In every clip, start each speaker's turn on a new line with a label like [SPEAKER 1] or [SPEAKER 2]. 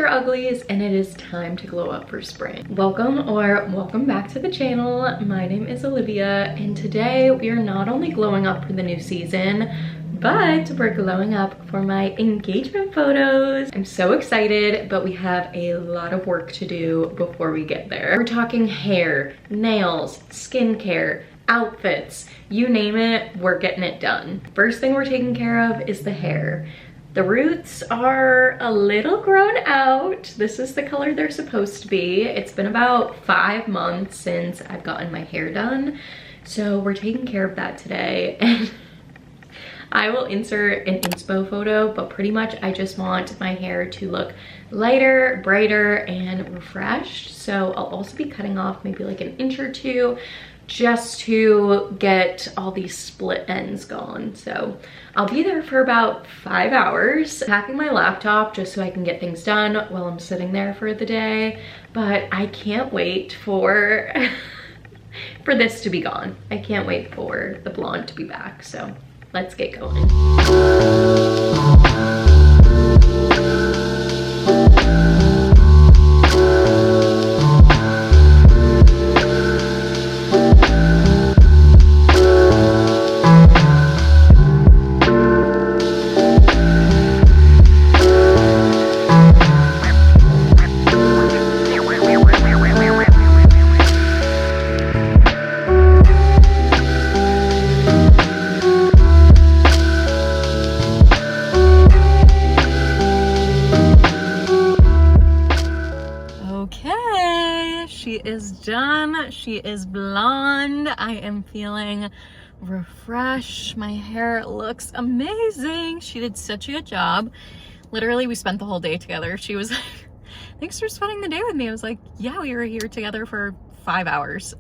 [SPEAKER 1] your uglies, and it is time to glow up for spring. Welcome back to the channel. My name is Olivia, and today we are not only glowing up for the new season, but we're glowing up for my engagement photos. I'm so excited, but we have a lot of work to do before we get there. We're talking hair, nails, skincare, outfits, you name it, we're getting it done. First thing we're taking care of is the hair. The roots are a little grown out. This is the color they're supposed to be. It's been about 5 months since I've gotten my hair done. So we're taking care of that today. And I will insert an inspo photo, but pretty much I just want my hair to look lighter, brighter, and refreshed. So I'll also be cutting off maybe like an inch or two just to get all these split ends gone. So I'll be there for about 5 hours, packing my laptop just so I can get things done while I'm sitting there for the day. But I can't wait for for this to be gone. I can't wait for the blonde to be back. So let's get going. She is done. She is blonde. I am feeling refreshed. My hair looks amazing. She did such a good job. Literally, we spent the whole day together. She was like, thanks for spending the day with me. I was like, yeah, we were here together for 5 hours.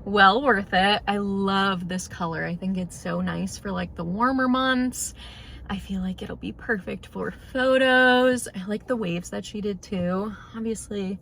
[SPEAKER 1] Well worth it. I love this color. I think it's so nice for like the warmer months. I feel like it'll be perfect for photos. I like the waves that she did too. Obviously,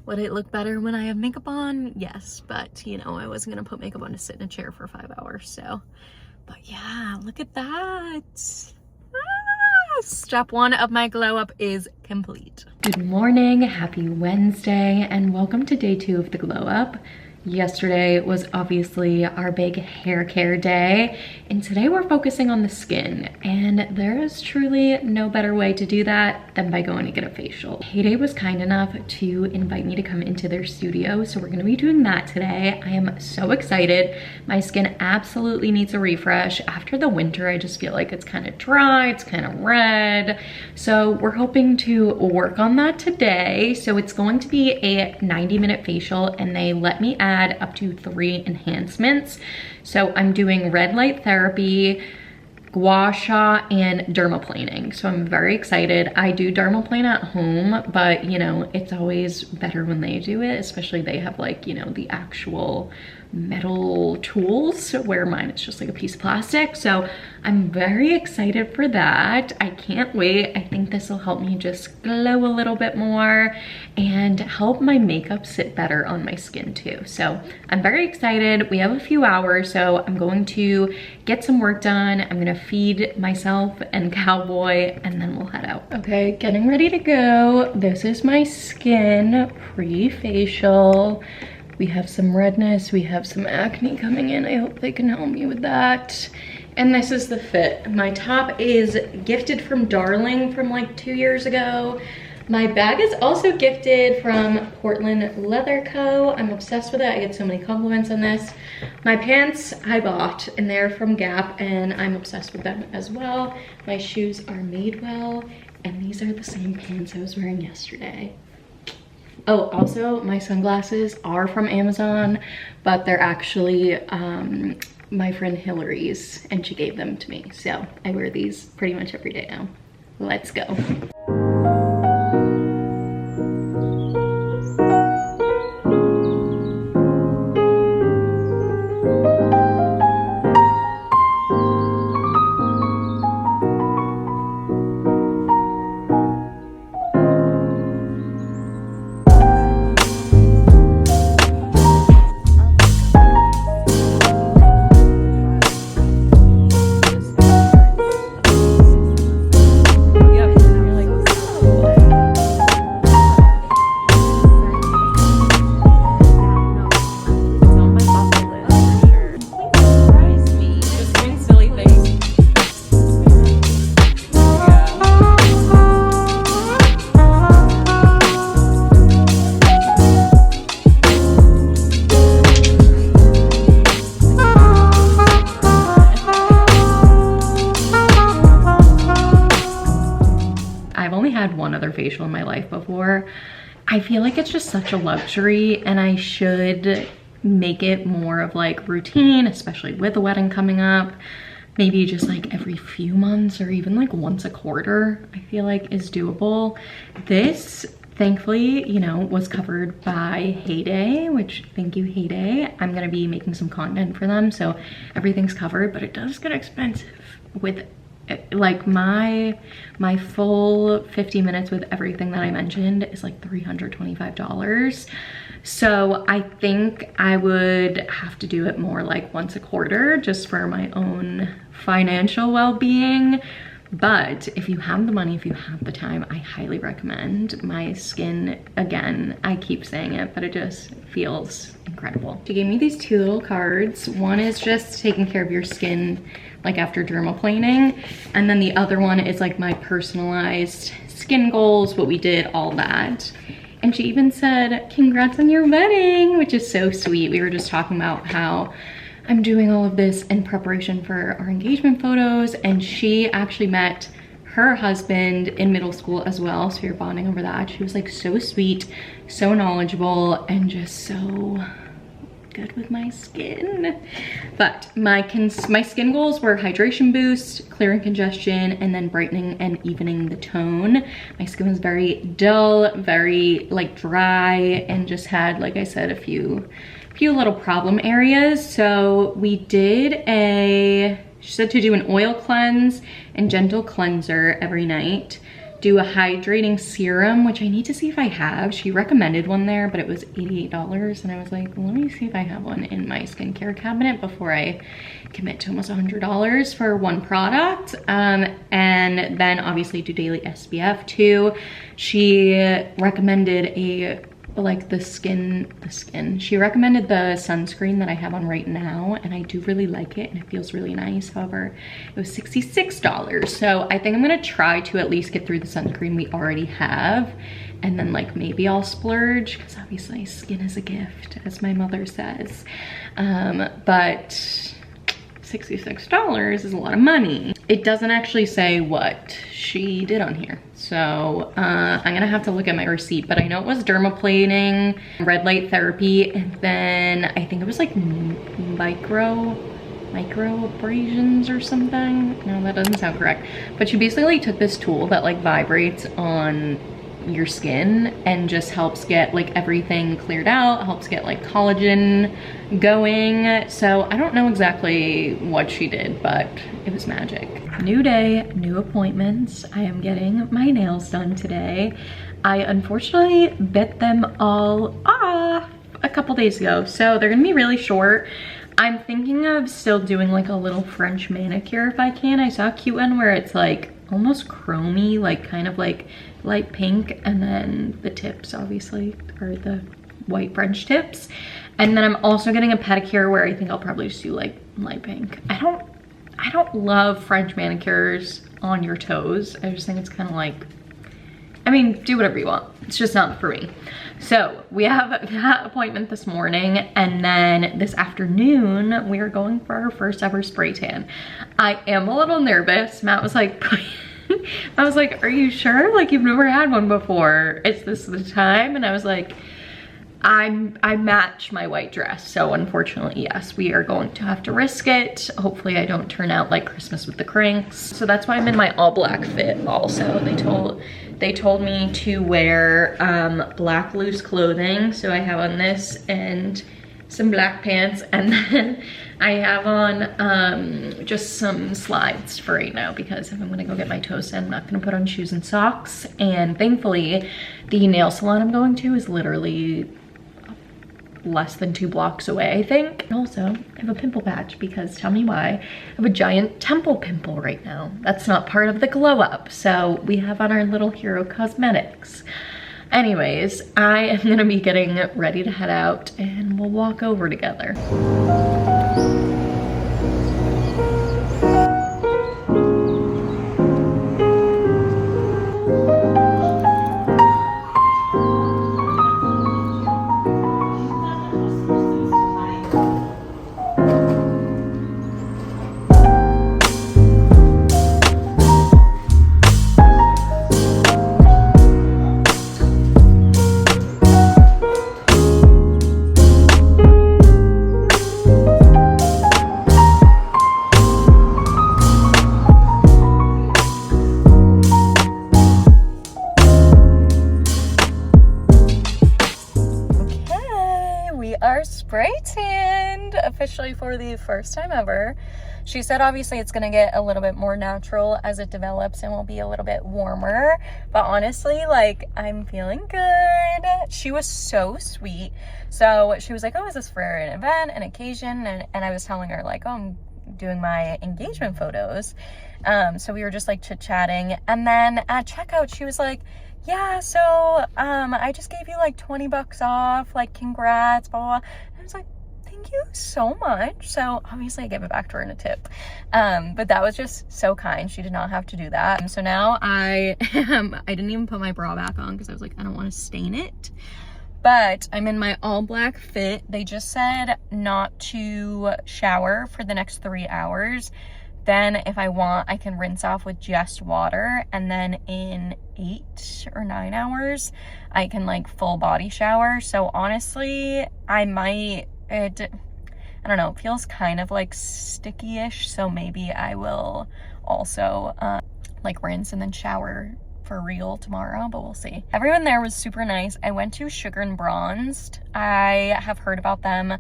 [SPEAKER 1] would it look better when I have makeup on? Yes, but you know, I wasn't gonna put makeup on to sit in a chair for 5 hours, so. But yeah, look at that. Step one of my glow up is complete. Good morning, happy Wednesday, and welcome to day 2 of the glow up. Yesterday was obviously our big hair care day, and today we're focusing on the skin, and there is truly no better way to do that than by going to get a facial. Heyday was kind enough to invite me to come into their studio, so we're gonna be doing that today. I am so excited. My skin absolutely needs a refresh. After the winter, I just feel like it's kind of dry, it's kind of red, so we're hoping to work on that today. So it's going to be a 90-minute facial, and they let me add up to 3 enhancements. So I'm doing red light therapy, gua sha, and dermaplaning. So I'm very excited. I do dermaplane at home, but you know, it's always better when they do it, especially they have like, you know, the actual metal tools, where mine is just like a piece of plastic. So I'm very excited for that. I can't wait. I think this will help me just glow a little bit more and help my makeup sit better on my skin too. So I'm very excited. We have a few hours, so I'm going to get some work done. I'm gonna feed myself and Cowboy, and then we'll head out. Okay, getting ready to go. This is my skin pre-facial. We have some redness, we have some acne coming in. I hope they can help me with that. And this is the fit. My top is gifted from Darling from like 2 years ago. My bag is also gifted from Portland Leather Co. I'm obsessed with it. I get so many compliments on this. My pants I bought, and they're from Gap, and I'm obsessed with them as well. My shoes are Madewell, and these are the same pants I was wearing yesterday. Oh, also my sunglasses are from Amazon, but they're actually my friend Hillary's, and she gave them to me. So I wear these pretty much every day now. Let's go. facial in my life before. I feel like it's just such a luxury, and I should make it more of like routine, especially with a wedding coming up. Maybe just like every few months or even like once a quarter, I feel like is doable. This, thankfully, you know, was covered by Heyday, which thank you, Heyday. I'm gonna be making some content for them, so everything's covered, but it does get expensive with like my full 50 minutes with everything that I mentioned is like $325. So I think I would have to do it more like once a quarter just for my own financial well-being. But if you have the money, if you have the time, I highly recommend. My skin, again, I keep saying it, but it just feels incredible. She gave me these 2 little cards. One is just taking care of your skin like after dermaplaning, and then the other one is like my personalized skin goals, what we did, all that. And she even said, congrats on your wedding, which is so sweet. We were just talking about how I'm doing all of this in preparation for our engagement photos, and she actually met her husband in middle school as well, so we were bonding over that. She was like so sweet, so knowledgeable, and just so good with my skin. But my skin goals were hydration boost, clearing congestion, and then brightening and evening the tone. My skin was very dull, very like dry, and just had, like I said, a few little problem areas. So we did she said to do an oil cleanse and gentle cleanser every night, do a hydrating serum, which I need to see if I have. She recommended one there, but it was $88, and I was like, well, let me see if I have one in my skincare cabinet before I commit to almost $100 for one product. And then obviously do daily SPF too. She recommended she recommended the sunscreen that I have on right now, and I do really like it and it feels really nice. However, it was $66. So I think I'm gonna try to at least get through the sunscreen we already have, and then like maybe I'll splurge, because obviously skin is a gift, as my mother says. But $66 is a lot of money. It doesn't actually say what she did on here, so I'm gonna have to look at my receipt, but I know it was dermaplaning, red light therapy, and then I think it was like micro abrasions or something. No, that doesn't sound correct, but she basically took this tool that like vibrates on your skin and just helps get like everything cleared out, helps get like collagen going. So I don't know exactly what she did, but it was magic. New day, new appointments. I am getting my nails done today. I unfortunately bit them all off a couple days ago, so they're gonna be really short. I'm thinking of still doing like a little French manicure if I can. I saw a cute one where it's like almost chromy, like kind of like light pink, and then the tips obviously are the white French tips. And then I'm also getting a pedicure where I think I'll probably just do like light pink. I don't love French manicures on your toes. I just think it's kind of like, I mean, do whatever you want. It's just not for me. So we have that appointment this morning, and then this afternoon we are going for our first ever spray tan. I am a little nervous. Matt was like, I was like, are you sure? Like, you've never had one before. Is this the time? And I was like, I match my white dress, so unfortunately, yes, we are going to have to risk it. Hopefully I don't turn out like Christmas with the Cranks. So that's why I'm in my all black fit also. They told me to wear black loose clothing, so I have on this and some black pants, and then I have on just some slides for right now, because if I'm gonna go get my toes done, I'm not gonna put on shoes and socks. And thankfully, the nail salon I'm going to is literally less than 2 blocks away, I think. And also, I have a pimple patch, because tell me why. I have a giant temple pimple right now. That's not part of the glow up, so we have on our little Hero Cosmetics. Anyways, I am gonna be getting ready to head out, and we'll walk over together. are spray tanned officially for the first time ever. She said obviously it's gonna get a little bit more natural as it develops and will be a little bit warmer, but honestly, like, I'm feeling good. She was so sweet. So she was like, oh, is this for an event, an occasion? And I was telling her like, oh, I'm doing my engagement photos. So we were just like chit-chatting, and then at checkout she was like, yeah, so I just gave you like 20 bucks off, like, congrats, blah, blah, blah. And I was like, thank you so much. So obviously I gave it back to her in a tip, but that was just so kind. She did not have to do that. So now I didn't even put my bra back on because I was like, I don't want to stain it, but I'm in my all black fit. They just said not to shower for the next 3 hours. Then if I want, I can rinse off with just water, and then in 8 or 9 hours I can like full body shower. So honestly, I don't know, it feels kind of like sticky-ish, so maybe I will also like rinse and then shower for real tomorrow, but we'll see. Everyone there was super nice. I went to Sugar and Bronzed. I have heard about them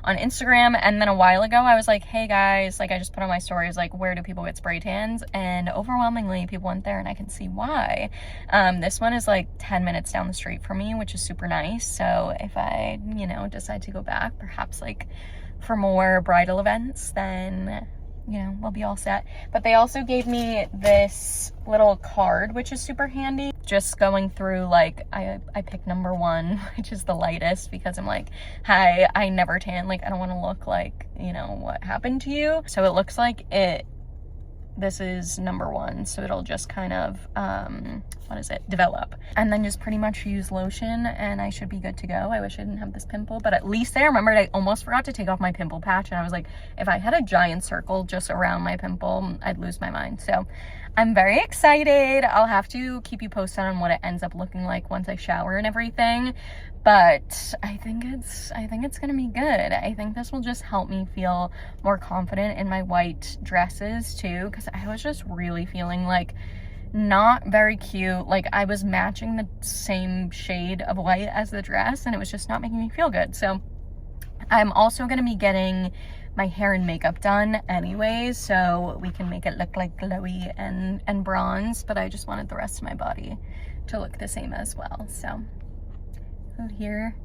[SPEAKER 1] on Instagram, and then a while ago I was like, hey guys, like, I just put on my stories like, where do people get spray tans? And overwhelmingly people went there, and I can see why. This one is like 10 minutes down the street from me, which is super nice. So if I, you know, decide to go back, perhaps like for more bridal events, then, you know, we'll be all set. But they also gave me this little card, which is super handy. Just going through, like, I picked number 1, which is the lightest, because I'm like, hi, I never tan, like, I don't want to look like, you know, what happened to you. So it looks like this is number 1, so it'll just kind of develop, and then just pretty much use lotion and I should be good to go. I wish I didn't have this pimple, but at least I remembered. I almost forgot to take off my pimple patch, and I was like, if I had a giant circle just around my pimple, I'd lose my mind. So I'm very excited. I'll have to keep you posted on what it ends up looking like once I shower and everything, but I think it's gonna be good. I think this will just help me feel more confident in my white dresses too, because I was just really feeling like not very cute. Like, I was matching the same shade of white as the dress, and it was just not making me feel good. So I'm also gonna be getting my hair and makeup done anyways, so we can make it look like glowy and bronze, but I just wanted the rest of my body to look the same as well. So here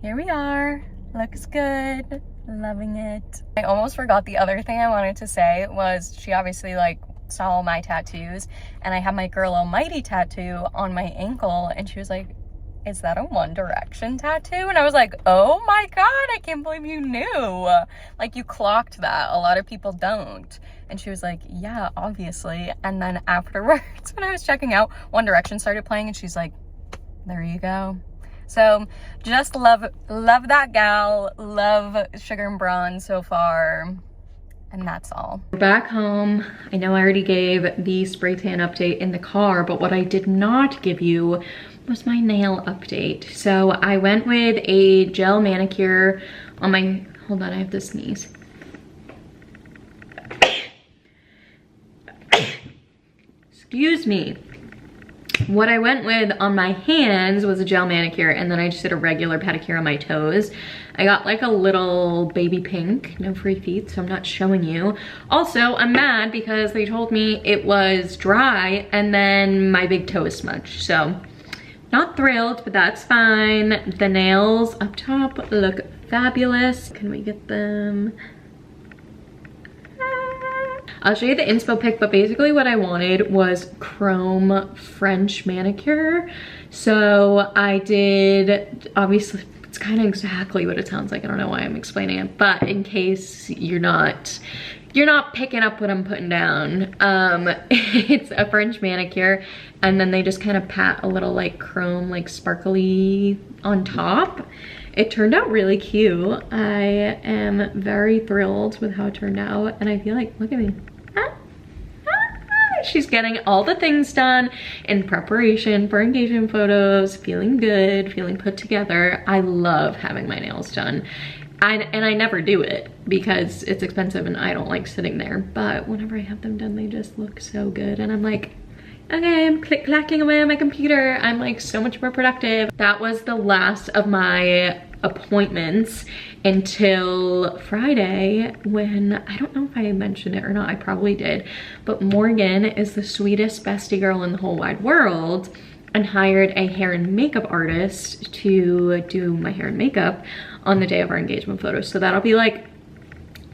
[SPEAKER 1] we are. Looks good. Loving it. I almost forgot the other thing I wanted to say was, she obviously like saw all my tattoos, and I have my Girl Almighty tattoo on my ankle, and she was like, is that a One Direction tattoo? And I was like, oh my god, I can't believe you knew. Like, you clocked that. A lot of people don't. And she was like, yeah, obviously. And then afterwards, when I was checking out, One Direction started playing, and she's like, there you go. So just love that gal, love Sugar and Bronze so far, and that's all. We're back home. I know I already gave the spray tan update in the car, but what I did not give you was my nail update. So I went with a gel manicure on my, hold on, I have to sneeze. Excuse me. What I went with on my hands was a gel manicure, and then I just did a regular pedicure on my toes. I got like a little baby pink, no free feet, so I'm not showing you. Also, I'm mad because they told me it was dry and then my big toe is smudged. So not thrilled, but that's fine. The nails up top look fabulous. Can we get them? I'll show you the inspo pic, but basically what I wanted was chrome French manicure. So I did, obviously, it's kind of exactly what it sounds like. I don't know why I'm explaining it, but in case you're not picking up what I'm putting down, it's a French manicure, and then they just kind of pat a little like chrome, like sparkly on top. It turned out really cute. I am very thrilled with how it turned out, and I feel like, look at me. She's getting all the things done in preparation for engagement photos, feeling good, feeling put together. I love having my nails done. And I never do it because it's expensive and I don't like sitting there. But whenever I have them done, they just look so good. And I'm like, okay, I'm click-clacking away on my computer. I'm like so much more productive. That was the last of my appointments until Friday, when I don't know if I mentioned it or not, I probably did, but Morgan is the sweetest bestie girl in the whole wide world and hired a hair and makeup artist to do my hair and makeup on the day of our engagement photos. So that'll be like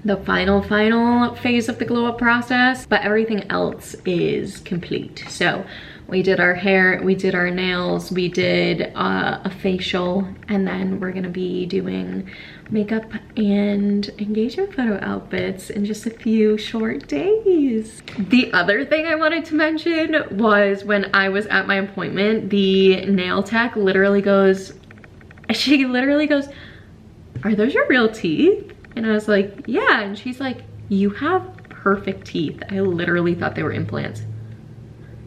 [SPEAKER 1] the final phase of the glow up process, but everything else is complete. So we did our hair, we did our nails, we did a facial, and then we're gonna be doing makeup and engagement photo outfits in just a few short days. The other thing I wanted to mention was when I was at my appointment, the nail tech literally goes, "Are those your real teeth?" And I was like, "Yeah." And she's like, "You have perfect teeth." I literally thought they were implants.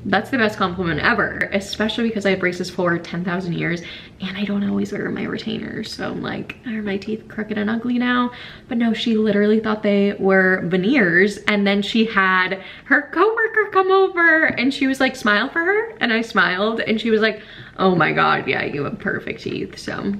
[SPEAKER 1] That's the best compliment ever, especially because I have braces for 10,000 years and I don't always wear my retainers. So I'm like, are my teeth crooked and ugly now? But no, she literally thought they were veneers. And then she had her coworker come over and she was like, "Smile for her." And I smiled and she was like, "Oh my God, yeah, you have perfect teeth." So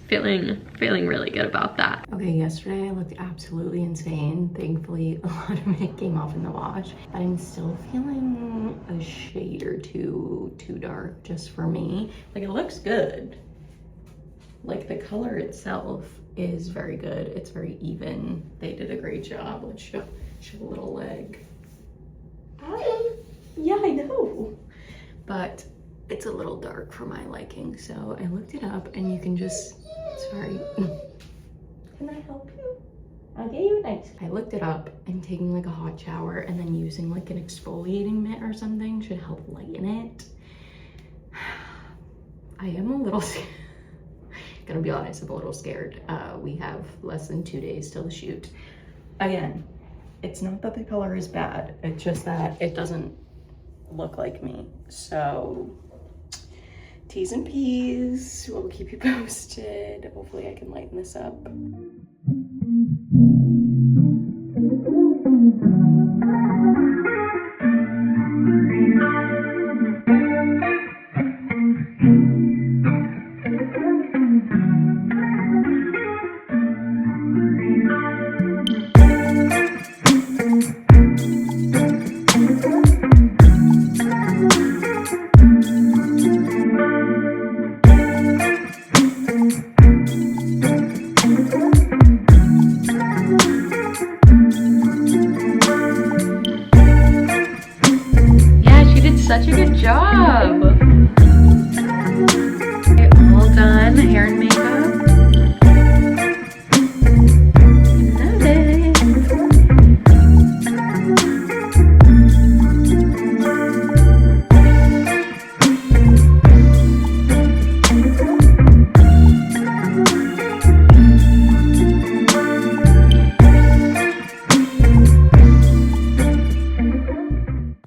[SPEAKER 1] feeling really good about that. Okay, yesterday I looked absolutely insane. Thankfully, a lot of it came off in the wash, but I'm still feeling a shade or two too dark just for me. Like, it looks good. Like, the color itself is very good. It's very even. They did a great job. Let's show a little leg. Yeah, I know. But it's a little dark for my liking, so I looked it up and you can just, sorry. Can I help you? I'll get you a nice. I looked it up and taking like a hot shower and then using like an exfoliating mitt or something should help lighten it. I am a little scared. Gonna be honest, I'm a little scared. We have less than 2 days till the shoot. Again, it's not that the color is bad, it's just that it doesn't look like me. So T's and P's, we'll keep you posted. Hopefully I can lighten this up. Such a good job.